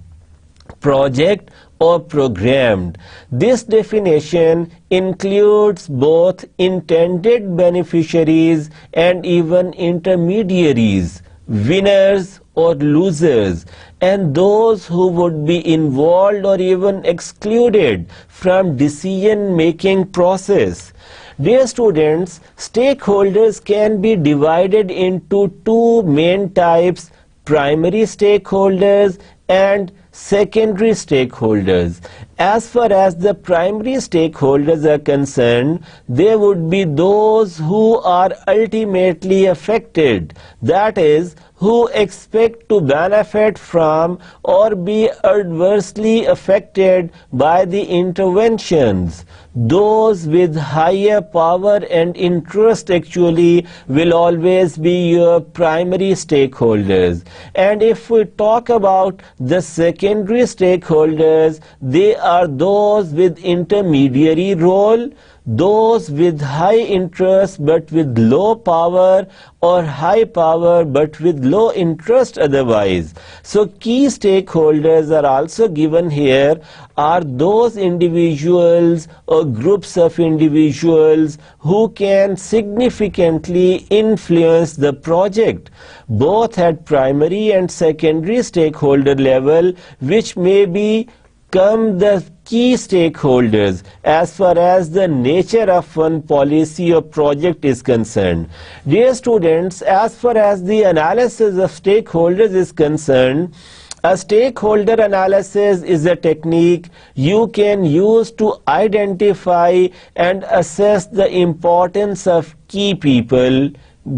project, or program. This definition includes both intended beneficiaries and even intermediaries, winners or losers, and those who would be involved or even excluded from decision-making process. Dear students, stakeholders can be divided into two main types: primary stakeholders and secondary stakeholders. As far as the primary stakeholders are concerned, they would be those who are ultimately affected, that is, who expect to benefit from or be adversely affected by the interventions. Those with higher power and interest actually will always be your primary stakeholders. And if we talk about the secondary stakeholders, they are those with intermediary role, those with high interest but with low power, or high power but with low interest otherwise. So key stakeholders are also given here, are those individuals or groups of individuals who can significantly influence the project, both at primary and secondary stakeholder level, which may become the key stakeholders as far as the nature of one policy or project is concerned. Dear students, as far as the analysis of stakeholders is concerned, a stakeholder analysis is a technique you can use to identify and assess the importance of key people,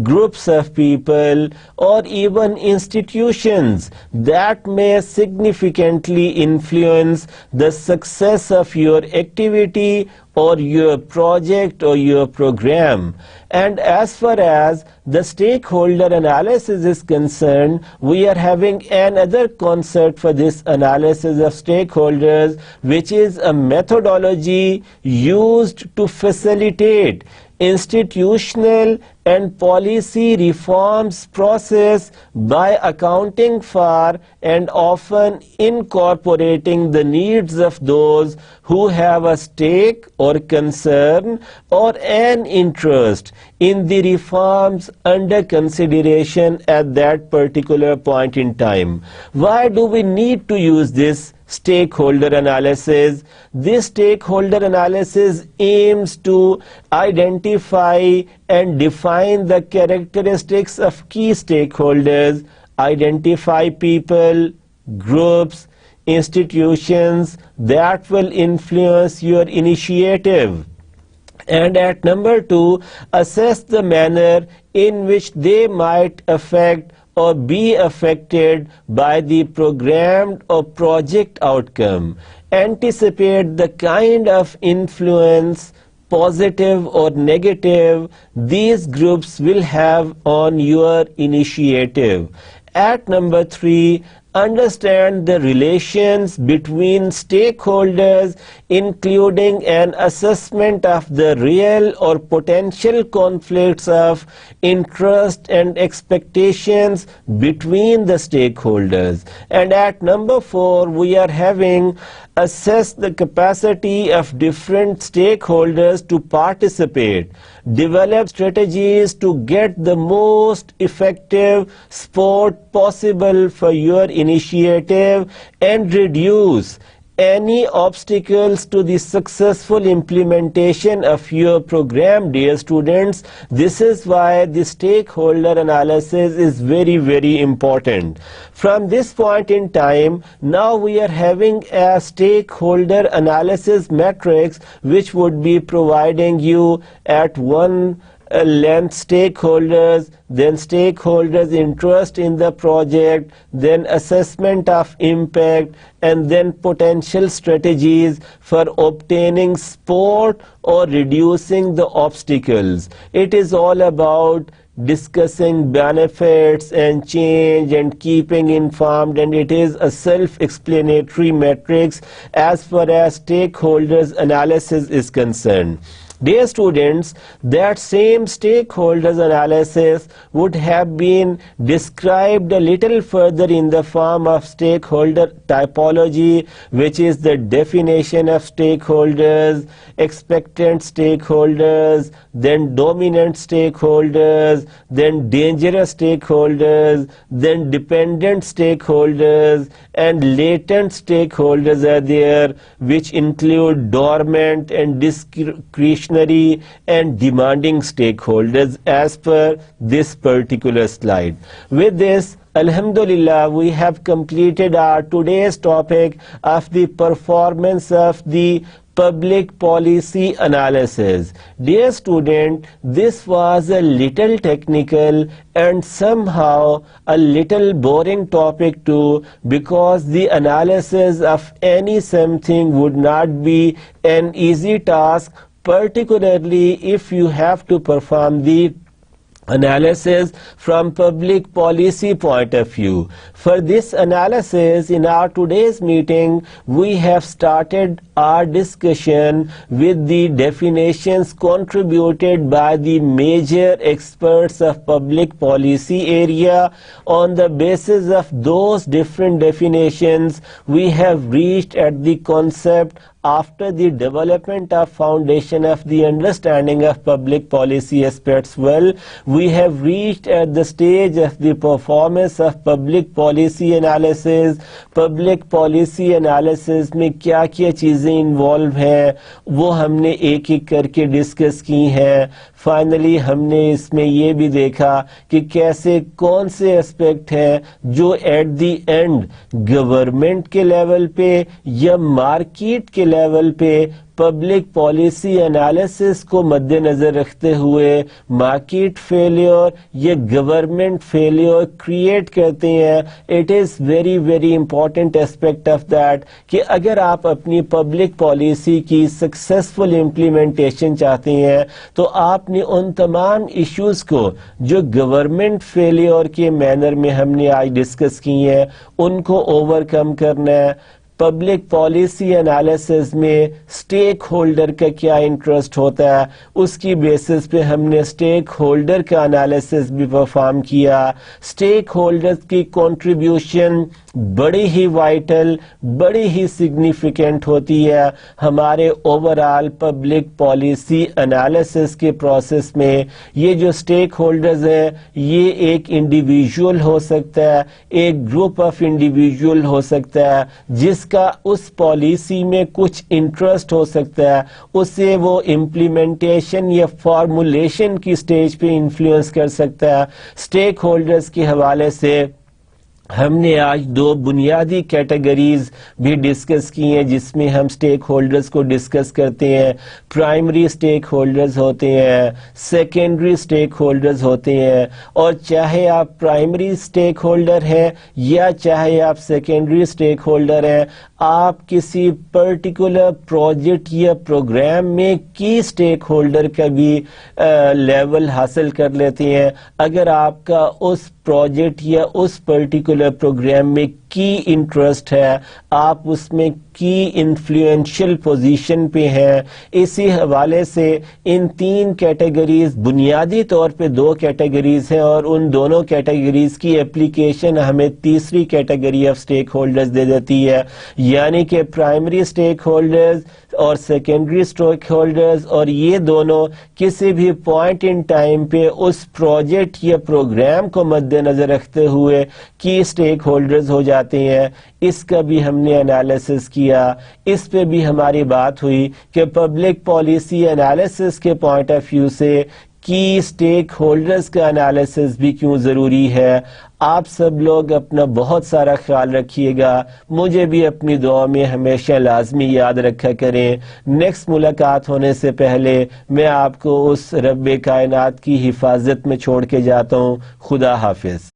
groups of people, or even institutions that may significantly influence the success of your activity or your project or your program. And as far as the stakeholder analysis is concerned, we are having another concept for this analysis of stakeholders, which is a methodology used to facilitate institutional and policy reforms process by accounting for and often incorporating the needs of those who have a stake or concern or an interest in the reforms under consideration at that particular point in time. Why do we need to use this stakeholder analysis? This stakeholder analysis aims to identify and define the characteristics of key stakeholders, identify people, groups, institutions that will influence your initiative. And at number 2, assess the manner in which they might affect or be affected by the programmed or project outcome. Anticipate the kind of influence, positive or negative, these groups will have on your initiative. At number 3, understand the relations between stakeholders, including an assessment of the real or potential conflicts of interest and expectations between the stakeholders. And at number 4, we are having assess the capacity of different stakeholders to participate, develop strategies to get the most effective support possible for your initiative, and reduce any obstacles to the successful implementation of your program, dear students. This is why the stakeholder analysis is very, very important. From this point in time, now we are having a stakeholder analysis matrix which would be providing you at one length stakeholders, then stakeholders' interest in the project, then assessment of impact, and then potential strategies for obtaining support or reducing the obstacles. It is all about discussing benefits and change and keeping informed, and it is a self-explanatory matrix as far as stakeholders analysis is concerned. Dear students, that same stakeholders analysis would have been described a little further in the form of stakeholder typology, which is the definition of stakeholders, expectant stakeholders, then dominant stakeholders, then dangerous stakeholders, then dependent stakeholders, and latent stakeholders are there, which include dormant and discretionary and demanding stakeholders as per this particular slide. With this, Alhamdulillah, we have completed our today's topic of the performance of the public policy analysis. Dear student, this was a little technical and somehow a little boring topic too, because the analysis of any something would not be an easy task, particularly if you have to perform the analysis from public policy point of view. For this analysis, in our today's meeting, we have started our discussion with the definitions contributed by the major experts of public policy area. On the basis of those different definitions, we have reached at the concept after the development of foundation of the understanding of public policy aspects. Well, we have reached at the stage of the performance of public policy analysis. Public policy analysis में क्या क्या चीज़ें involve हैं वो हमने एक एक करके डिस्कस की हैं. फाइनली हमने इसमें ये भी देखा कि कैसे कौन से एस्पेक्ट हैं जो एट द एंड गवर्नमेंट के लेवल पे या मार्केट के लेवल पे पब्लिक पॉलिसी एनालिसिस को मद्देनजर रखते हुए मार्केट फेलियर या गवर्नमेंट फेलियर क्रिएट करते हैं. It is very very important aspect of that कि अगर आप अपनी पब्लिक पॉलिसी की सक्सेसफुल इम्प्लीमेंटेशन चाहते हैं तो आपने उन तमाम इश्यूज को जो गवर्नमेंट फेलियर के मैनर में हमने आज डिस्कस की हैं उनको ओवरकम करना है. पब्लिक पॉलिसी एनालिसिस में स्टेक होल्डर का क्या इंटरेस्ट होता है, उसकी बेसिस पे हमने स्टेक होल्डर का एनालिसिस भी परफॉर्म किया। स्टेक होल्डर्स की कंट्रीब्यूशन बड़ी ही वाइटल, बड़ी ही सिग्निफिकेंट होती है हमारे ओवरऑल पब्लिक पॉलिसी एनालिसिस के प्रोसेस में। ये जो स्टेक होल्डर्स हैं, ये एक इंडिविजुअल हो सकता है, एक ग्रुप ऑफ इंडिविजुअल हो सकता है, जिसका उस पॉलिसी में कुछ इंटरेस्ट हो सकता है, उसे वो इम्प्लीमेंटेशन या फॉर्मुलेशन की स्टेज पे इन्फ्लुएंस कर सकता है। स्टेक होल्डर्स के हवाले से हमने आज दो बुनियादी कैटेगरीज भी डिस्कस की हैं, जिसमें हम स्टेक होल्डर्स को डिस्कस करते हैं। प्राइमरी स्टेक होल्डर्स होते हैं, सेकेंडरी स्टेक होल्डर्स होते हैं, और चाहे आप प्राइमरी स्टेक होल्डर हैं या चाहे आप सेकेंडरी स्टेक होल्डर हैं, आप किसी पर्टिकुलर प्रोजेक्ट या प्रोग्राम में की स्टेक होल्डर का भी लेवल हासिल कर लेते हैं। अगर आपका उस प्रोजेक्ट या उस पर्टिकुलर प्रोग्राम में की इंटरेस्ट है, आप उसमें की इन्फ्लुएंशियल पोजीशन पे हैं। इसी हवाले से इन तीन कैटेगरीज, बुनियादी तौर पे दो कैटेगरीज हैं, और उन दोनों कैटेगरीज की एप्लीकेशन हमें तीसरी कैटेगरी ऑफ स्टेक होल्डर्स दे देती है, यानी कि प्राइमरी स्टेक होल्डर्स और सेकेंडरी स्टेक होल्डर्स। और ये दोनों किसी भी पॉइंट इन टाइम पे उस प्रोजेक्ट या प्रोग्राम को मद्देनजर रखते हुए की स्टेक होल्डर्स हो जाते हैं। इसका भी हमने एनालिसिस किया। इस पे भी हमारी बात हुई कि पब्लिक पॉलिसी एनालिसिस के पॉइंट ऑफ व्यू से की स्टेक होल्डर्स का एनालिसिस भी क्यों जरूरी है। आप सब लोग अपना बहुत सारा ख्याल रखिएगा, मुझे भी अपनी दुआ में हमेशा लाजमी याद रखा करें। नेक्स्ट मुलाकात होने से पहले मैं आपको उस रब्बे कायनात की हिफाजत में छोड़ के जाता हूँ। खुदा हाफिज।